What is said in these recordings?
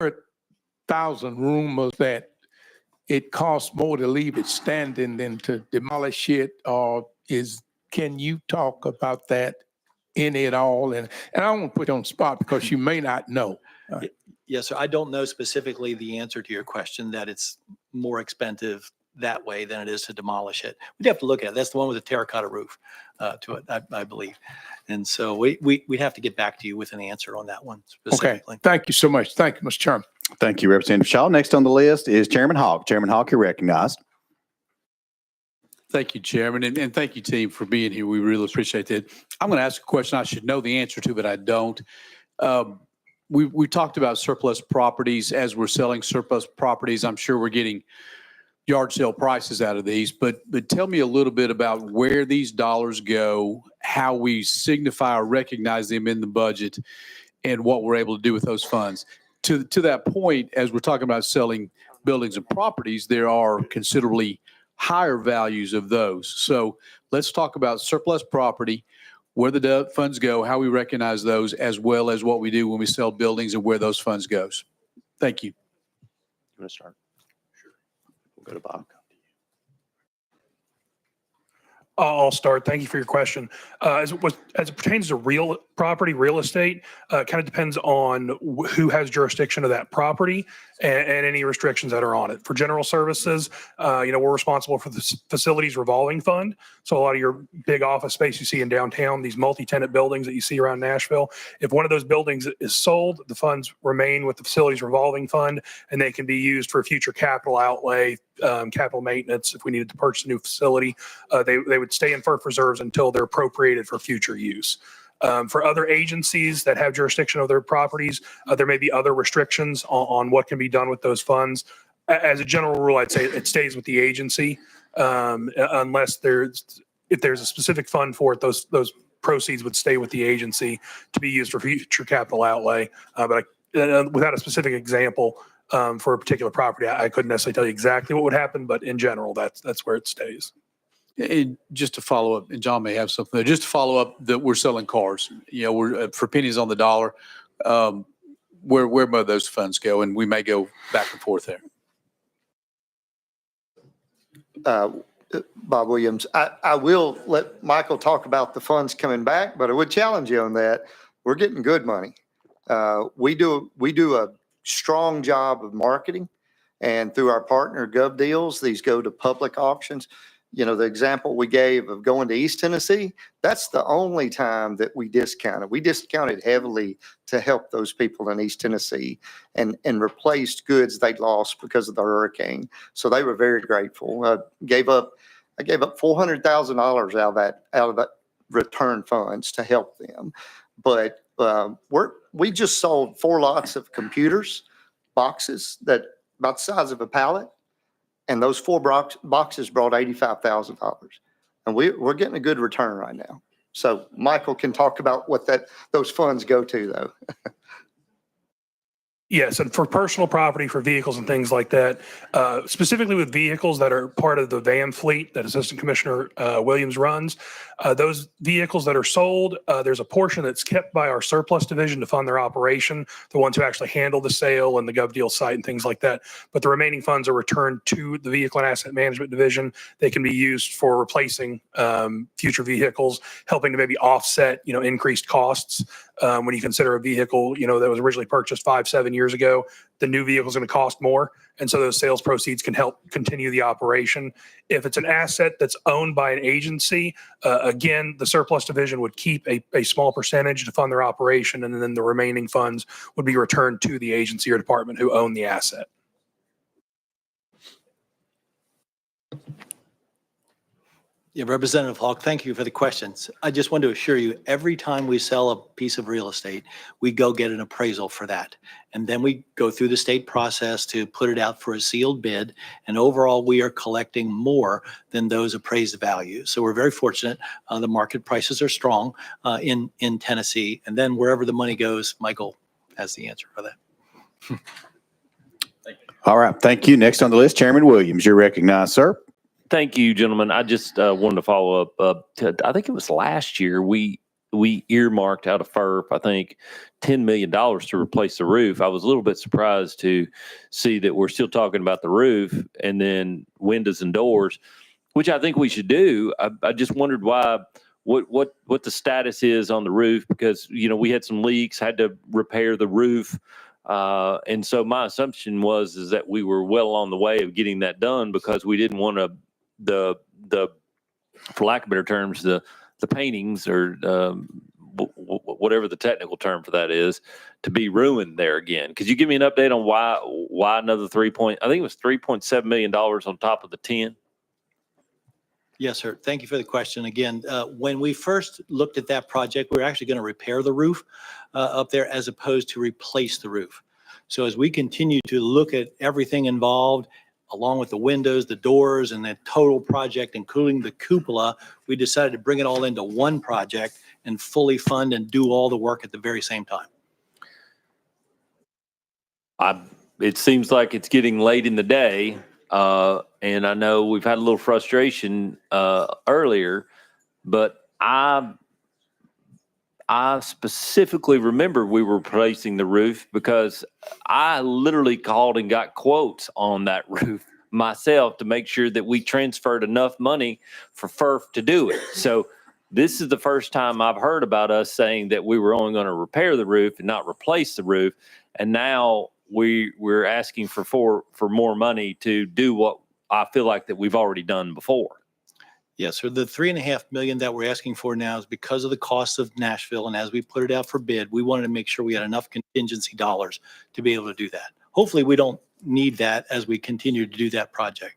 100,000 rumors that it costs more to leave it standing than to demolish it, or can you talk about that any at all? And I don't want to put you on the spot because you may not know. Yes, sir. I don't know specifically the answer to your question, that it's more expensive that way than it is to demolish it. We'd have to look at it. That's the one with the terracotta roof to it, I believe. And so we'd have to get back to you with an answer on that one specifically. Okay. Thank you so much. Thank you, Mr. Chairman. Thank you, Representative Shaw. Next on the list is Chairman Hawk. Chairman Hawk, you're recognized. Thank you, Chairman, and thank you, team, for being here. We really appreciate it. I'm going to ask a question I should know the answer to, but I don't. We talked about surplus properties. As we're selling surplus properties, I'm sure we're getting yard sale prices out of these, but tell me a little bit about where these dollars go, how we signify or recognize them in the budget, and what we're able to do with those funds. To that point, as we're talking about selling buildings and properties, there are considerably higher values of those. So let's talk about surplus property, where the funds go, how we recognize those, as well as what we do when we sell buildings and where those funds goes. Thank you. You want to start? Sure. We'll go to Bob. I'll start. Thank you for your question. As it pertains to real property, real estate, kind of depends on who has jurisdiction of that property and any restrictions that are on it. For general services, we're responsible for the facilities revolving fund. So a lot of your big office space you see in downtown, these multi-tenant buildings that you see around Nashville, if one of those buildings is sold, the funds remain with the facilities revolving fund, and they can be used for future capital outlay, capital maintenance. If we needed to purchase a new facility, they would stay in FERC reserves until they're appropriated for future use. For other agencies that have jurisdiction of their properties, there may be other restrictions on what can be done with those funds. As a general rule, I'd say it stays with the agency unless if there's a specific fund for it, those proceeds would stay with the agency to be used for future capital outlay. But without a specific example for a particular property, I couldn't necessarily tell you exactly what would happen, but in general, that's where it stays. And just to follow up, and John may have something there, just to follow up that we're selling cars, we're for pennies on the dollar. Where might those funds go? And we may go back and forth there. Bob Williams, I will let Michael talk about the funds coming back, but I would challenge you on that. We're getting good money. We do a strong job of marketing, and through our partner Gov Deals, these go to public auctions. The example we gave of going to East Tennessee, that's the only time that we discounted. We discounted heavily to help those people in East Tennessee and replaced goods they lost because of the hurricane. So they were very grateful. I gave up $400,000 out of that return funds to help them. But we just sold 4 lots of computers, boxes that about the size of a pallet. And those 4 boxes brought $85,000. And we're getting a good return right now. So Michael can talk about what those funds go to, though. Yes, and for personal property, for vehicles and things like that, specifically with vehicles that are part of the van fleet that Assistant Commissioner Williams runs, those vehicles that are sold, there's a portion that's kept by our surplus division to fund their operation, the ones who actually handle the sale and the GovDeal site and things like that. But the remaining funds are returned to the Vehicle and Asset Management Division. They can be used for replacing future vehicles, helping to maybe offset, increased costs. When you consider a vehicle, that was originally purchased 5-7 years ago, the new vehicle is going to cost more. And so those sales proceeds can help continue the operation. If it's an asset that's owned by an agency, again, the surplus division would keep a small percentage to fund their operation, and then the remaining funds would be returned to the agency or department who own the asset. Yeah, Representative Hawk, thank you for the questions. I just want to assure you, every time we sell a piece of real estate, we go get an appraisal for that. And then we go through the state process to put it out for a sealed bid. And overall, we are collecting more than those appraised values. So we're very fortunate. The market prices are strong in Tennessee. And then wherever the money goes, Michael has the answer for that. Thank you. All right. Thank you. Next on the list, Chairman Williams. You're recognized, sir. Thank you, gentlemen. I just wanted to follow up. I think it was last year we we earmarked out of FERP, I think, $10 million to replace the roof. I was a little bit surprised to see that we're still talking about the roof and then windows and doors, which I think we should do. I just wondered what the status is on the roof, because, we had some leaks, had to repair the roof. And so my assumption is that we were well on the way of getting that done, because we didn't want the for lack of better terms, the paintings or whatever the technical term for that is, to be ruined there again. Could you give me an update on why another I think it was $3.7 million on top of the 10? Yes, sir. Thank you for the question. Again, when we first looked at that project, we were actually going to repair the roof up there as opposed to replace the roof. So as we continue to look at everything involved, along with the windows, the doors, and the total project, including the cupola, we decided to bring it all into one project and fully fund and do all the work at the very same time. It seems like it's getting late in the day, and I know we've had a little frustration earlier, but I specifically remember we were replacing the roof because I literally called and got quotes on that roof myself to make sure that we transferred enough money for FERF to do it. So this is the first time I've heard about us saying that we were only going to repair the roof and not replace the roof. And now we're asking for more money to do what I feel like that we've already done before. Yes, sir. The $3.5 million that we're asking for now is because of the cost of Nashville. And as we put it out for bid, we wanted to make sure we had enough contingency dollars to be able to do that. Hopefully we don't need that as we continue to do that project.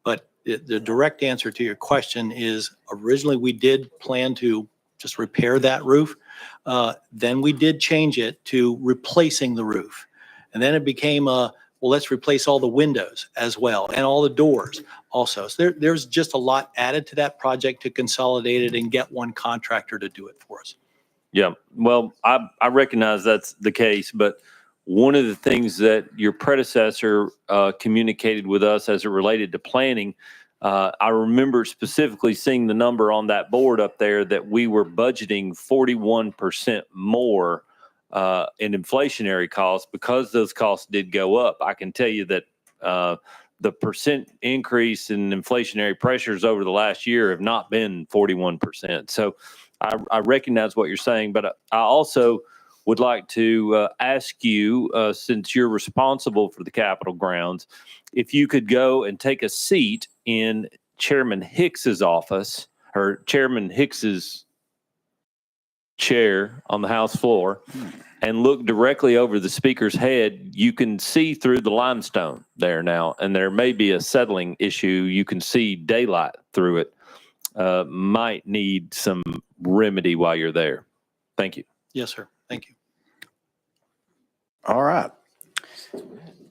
But the direct answer to your question is, originally we did plan to just repair that roof. Then we did change it to replacing the roof. And then it became let's replace all the windows as well and all the doors also. So there's just a lot added to that project to consolidate it and get one contractor to do it for us. Yeah, well, I recognize that's the case, but one of the things that your predecessor communicated with us as it related to planning, I remember specifically seeing the number on that board up there that we were budgeting 41% more in inflationary costs because those costs did go up. I can tell you that the percent increase in inflationary pressures over the last year have not been 41%. So I recognize what you're saying, but I also would like to ask you, since you're responsible for the Capitol grounds, if you could go and take a seat in Chairman Hicks's office, or Chairman Hicks's chair on the House floor, and look directly over the speaker's head. You can see through the limestone there now, and there may be a settling issue. You can see daylight through it. Might need some remedy while you're there. Thank you. Yes, sir. Thank you. All right.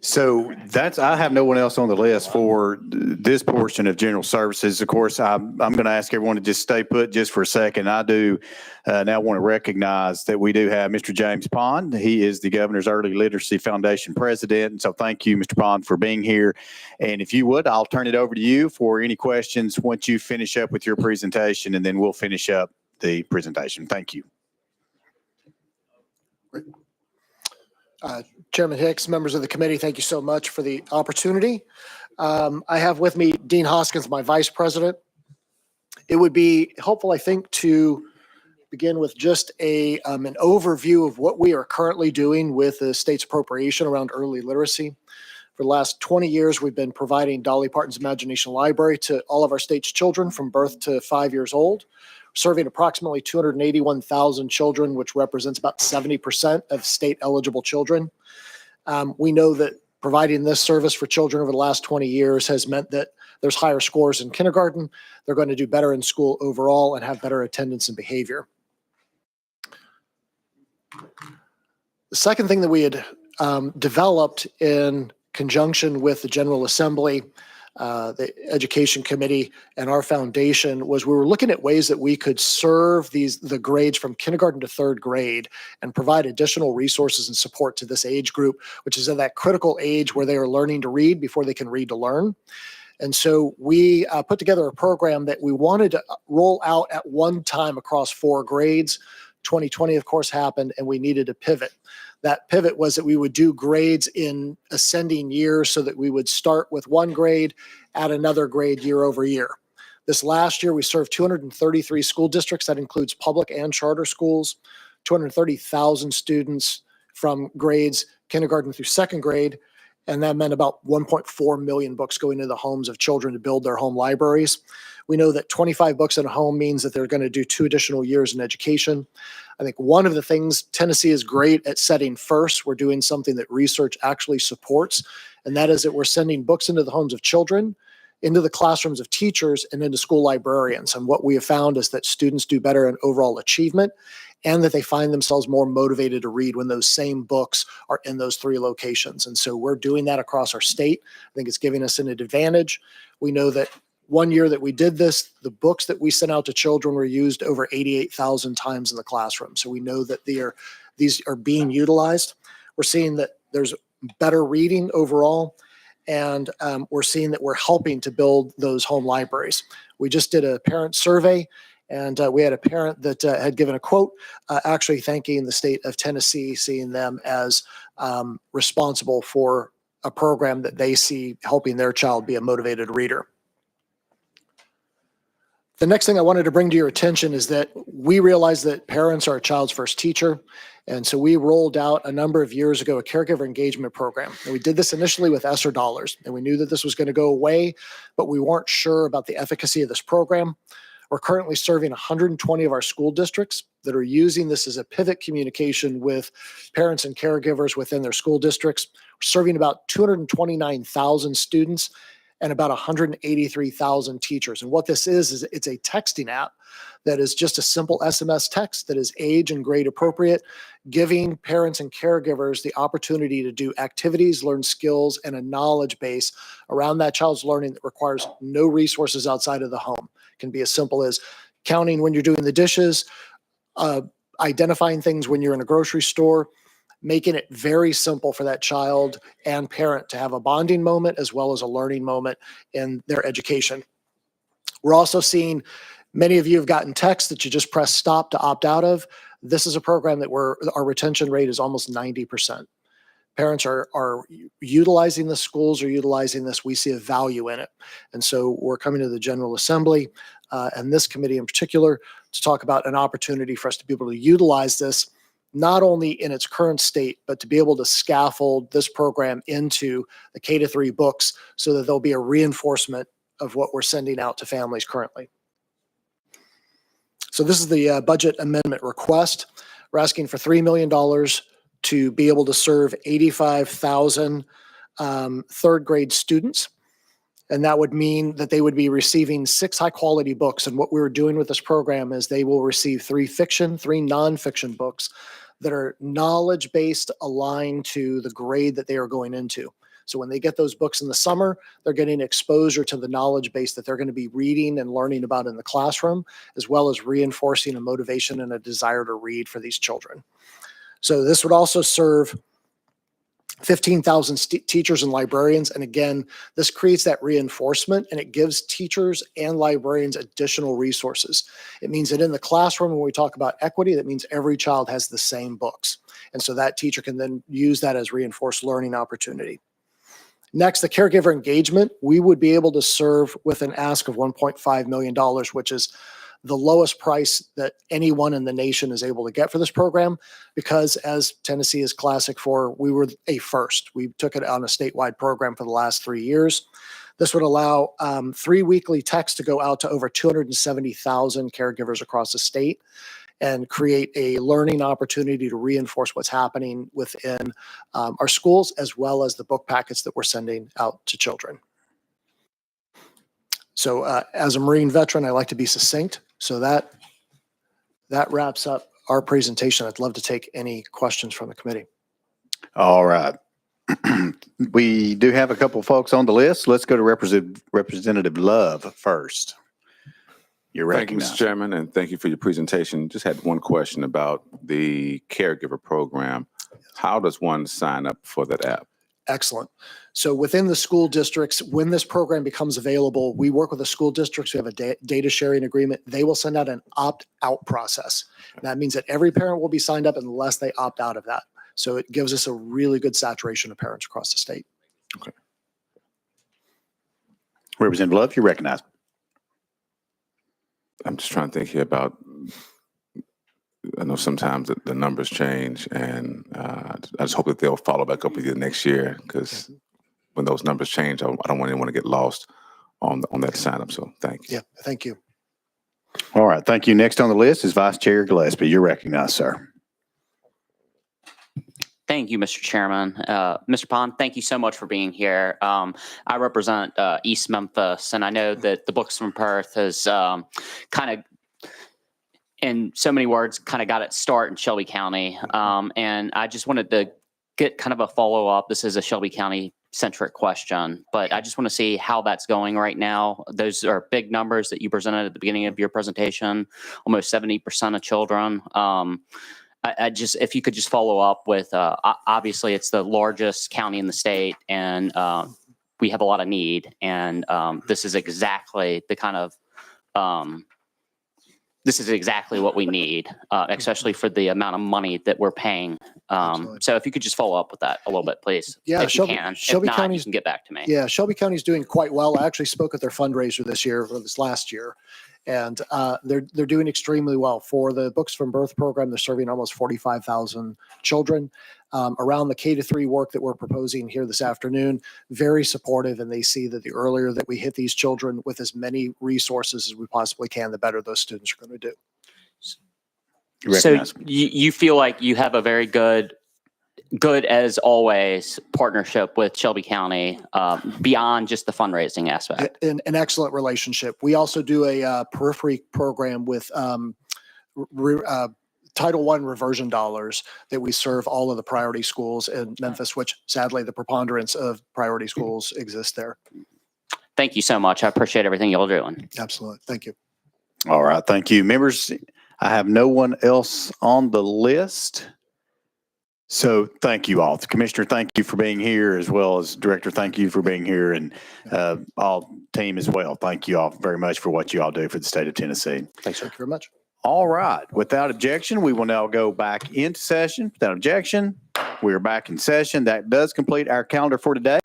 So I have no one else on the list for this portion of general services. Of course, I'm going to ask everyone to just stay put just for a second. I do now want to recognize that we do have Mr. James Pond. He is the Governor's Early Literacy Foundation president. And so thank you, Mr. Pond, for being here. And if you would, I'll turn it over to you for any questions once you finish up with your presentation, and then we'll finish up the presentation. Thank you. Chairman Hicks, members of the committee, thank you so much for the opportunity. I have with me Dean Hoskins, my vice president. It would be helpful, I think, to begin with just an overview of what we are currently doing with the state's appropriation around early literacy. For the last 20 years, we've been providing Dolly Parton's Imagination Library to all of our state's children from birth to 5 years old, serving approximately 281,000 children, which represents about 70% of state eligible children. We know that providing this service for children over the last 20 years has meant that there's higher scores in kindergarten. They're going to do better in school overall and have better attendance and behavior. The second thing that we had developed in conjunction with the General Assembly, the Education Committee, and our foundation was we were looking at ways that we could serve the grades from kindergarten to third grade and provide additional resources and support to this age group, which is at that critical age where they are learning to read before they can read to learn. And so we put together a program that we wanted to roll out at one time across 4 grades. 2020, of course, happened, and we needed to pivot. That pivot was that we would do grades in ascending years so that we would start with one grade, add another grade year over year. This last year, we served 233 school districts. That includes public and charter schools, 230,000 students from grades kindergarten through 2nd grade. And that meant about 1.4 million books going into the homes of children to build their home libraries. We know that 25 books in a home means that they're going to do 2 additional years in education. I think one of the things Tennessee is great at setting first, we're doing something that research actually supports, and that is that we're sending books into the homes of children, into the classrooms of teachers, and into school librarians. And what we have found is that students do better in overall achievement, and that they find themselves more motivated to read when those same books are in those 3 locations. And so we're doing that across our state. I think it's giving us an advantage. We know that one year that we did this, the books that we sent out to children were used over 88,000 times in the classroom. So we know that these are being utilized. We're seeing that there's better reading overall, and we're seeing that we're helping to build those home libraries. We just did a parent survey, and we had a parent that had given a quote actually thanking the state of Tennessee, seeing them as responsible for a program that they see helping their child be a motivated reader. The next thing I wanted to bring to your attention is that we realize that parents are a child's first teacher. And so we rolled out a number of years ago a caregiver engagement program. And we did this initially with ESSER dollars. And we knew that this was going to go away, but we weren't sure about the efficacy of this program. We're currently serving 120 of our school districts that are using this as a pivot communication with parents and caregivers within their school districts. We're serving about 229,000 students and about 183,000 teachers. And what this is it's a texting app that is just a simple SMS text that is age and grade appropriate, giving parents and caregivers the opportunity to do activities, learn skills, and a knowledge base around that child's learning that requires no resources outside of the home. It can be as simple as counting when you're doing the dishes, identifying things when you're in a grocery store, making it very simple for that child and parent to have a bonding moment as well as a learning moment in their education. We're also seeing many of you have gotten texts that you just press stop to opt out of. This is a program that our retention rate is almost 90%. Parents are utilizing this, schools are utilizing this. We see a value in it. And so we're coming to the General Assembly and this committee in particular to talk about an opportunity for us to be able to utilize this not only in its current state, but to be able to scaffold this program into the K-3 books so that there'll be a reinforcement of what we're sending out to families currently. So this is the budget amendment request. We're asking for $3 million to be able to serve 85,000 3rd grade students. And that would mean that they would be receiving 6 high-quality books. And what we're doing with this program is they will receive 3 fiction, 3 nonfiction books that are knowledge-based, aligned to the grade that they are going into. So when they get those books in the summer, they're getting exposure to the knowledge base that they're going to be reading and learning about in the classroom, as well as reinforcing a motivation and a desire to read for these children. So this would also serve 15,000 teachers and librarians. And again, this creates that reinforcement and it gives teachers and librarians additional resources. It means that in the classroom, when we talk about equity, that means every child has the same books. And so that teacher can then use that as reinforced learning opportunity. Next, the caregiver engagement, we would be able to serve with an ask of $1.5 million, which is the lowest price that anyone in the nation is able to get for this program, because as Tennessee is classic for, we were a first. We took it on a statewide program for the last 3 years. This would allow 3 weekly texts to go out to over 270,000 caregivers across the state and create a learning opportunity to reinforce what's happening within our schools, as well as the book packets that we're sending out to children. So as a Marine veteran, I like to be succinct. So that wraps up our presentation. I'd love to take any questions from the committee. All right. We do have a couple of folks on the list. Let's go to Representative Love first. You're Thank you, Mr. recognized. Chairman, and thank you for your presentation. Just had one question about the caregiver program. How does one sign up for that app? Excellent. So within the school districts, when this program becomes available, we work with the school districts. We have a data sharing agreement. They will send out an opt-out process. That means that every parent will be signed up unless they opt out of that. So it gives us a really good saturation of parents across the state. Representative Love, you're recognized. I'm just trying to think here about, I know sometimes the numbers change, and I just hope that they'll follow back up with you next year, because when those numbers change, I don't want anyone to get lost on that sign up. So thank you. Yeah, thank you. All right, thank you. Next on the list is Vice Chair Gillespie. You're recognized, sir. Thank you, Mr. Chairman. Mr. Pond, thank you so much for being here. I represent East Memphis, and I know that the Books from Perth has kind of, in so many words, kind of got its start in Shelby County. And I just wanted to get kind of a follow-up. This is a Shelby County centric question, but I just want to see how that's going right now. Those are big numbers that you presented at the beginning of your presentation, almost 70% of children. I just, if you could just follow up with, obviously it's the largest county in the state, and we have a lot of need, and this is exactly the kind of, this is exactly what we need, especially for the amount of money that we're paying. So if you could just follow up with that a little bit, please. Yeah, if Shelby- you can. Shelby If not, County's- you can get back to me. Yeah, Shelby County's doing quite well. I actually spoke at their fundraiser this year, or this last year, and they're doing extremely well. For the Books from Birth program, they're serving almost 45,000 children. Around the K-3 work that we're proposing here this afternoon, very supportive, and they see that the earlier that we hit these children with as many resources as we possibly can, the better those students are going to do. You're So recognized. you feel like you have a very good as always partnership with Shelby County beyond just the fundraising aspect. An excellent relationship. We also do a periphery program with Title I reversion dollars that we serve all of the priority schools in Memphis, which sadly the preponderance of priority schools exist there. Thank you so much. I appreciate everything y'all are doing. Absolutely. Thank you. All right, thank you. Members, I have no one else on the list. So thank you all. Commissioner, thank you for being here, as well as Director, thank you for being here, and all team as well. Thank you all very much for what you all do for the state of Tennessee. Thank you very much. All right, without objection, we will now go back into session. Without objection, we are back in session. That does complete our calendar for today.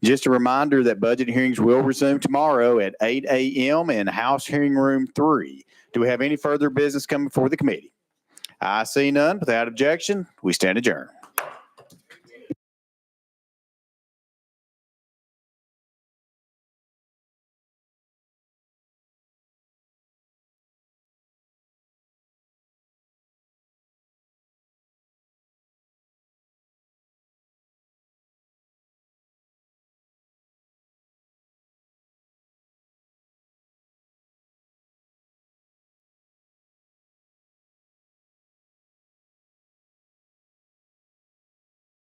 Just a reminder that budget hearings will resume tomorrow at 8 a.m. in House Hearing Room 3. Do we have any further business coming before the committee? I see none. Without objection, we stand adjourned.